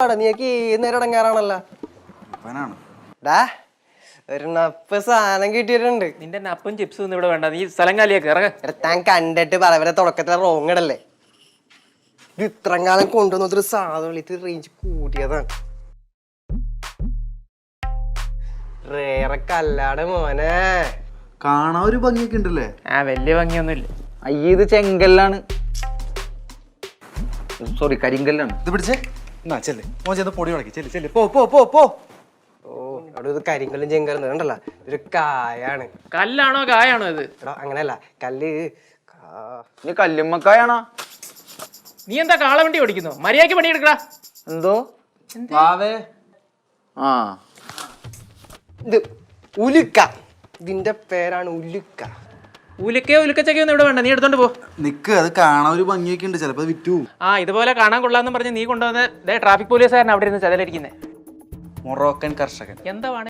നീക്ക് നേരം ഇടങ്ങാറാണല്ലോ. ഒരു നപ്പ് സാധനം കിട്ടിയിട്ടുണ്ട്. നിന്റെ നപ്പും ചിപ്സും ഒന്നും ഇവിടെ വേണ്ട. നീ സ്ഥലം കാലിയൊക്കെ ഇറങ്ങ. താൻ കണ്ടിട്ട് പറവരെ തുടക്കത്തിലെ റോങ് ഇടല്ലേ. ഇത് ഇത്രയും കാലം കൊണ്ടുവന്നൊരു സാധനം ഇത് റേഞ്ച് കൂട്ടിയതാണ്. റേറെ കല്ലാട് മോനെ. കാണാൻ ഒരു ഭംഗിയൊക്കെ ഉണ്ടല്ലേ? വലിയ ഭംഗിയൊന്നുമില്ല. അയ്യ ഇത് ചെങ്കല്ലാണ്, സോറി കരിങ്കല്ലാണ്. ഇത് പിടിച്ചേ. എന്നാ ചെല്ലേ മോൻ ചെന്ന് പൊടി ഉടക്കി. ചെല്ലു ചെല്ലു പോ പോ പോ പോ. ഓ അവിടെ ഇത് കരിങ്കല്ലും ചെങ്കല്ലും കണ്ടല്ല, ഒരു കായാണ്. കല്ലാണോ കായാണോ ഇത്? എടാ അങ്ങനെയല്ല, കല്ല് നീ കല്ലുമ്മക്കായാണോ? നീ എന്താ കാളവണ്ടി ഓടിക്കുന്നു? മര്യാദക്ക് പണിയെടുക്കടാ. എന്തോ ആ ഇത് ഉലുക്ക. ഇതിന്റെ പേരാണ് ഉലുക്ക. ഉലുക്കച്ചക്കയൊന്നും ഇവിടെ വേണ്ട. നീ എടുത്തോണ്ട് പോ. നിക്ക്, അത് കാണാൻ ഒരു ഭംഗിയൊക്കെ ഉണ്ട്. ചിലപ്പോ വിറ്റു. ഇതുപോലെ കാണാൻ കൊള്ളാന്ന് പറഞ്ഞ് നീ കൊണ്ടുവന്ന് ട്രാഫിക് പോലീസുകാരൻ അവിടെ ഇരുന്ന് ചതലരിക്കുന്നേ. മൊറോക്കൻ കർഷകൻ എന്താ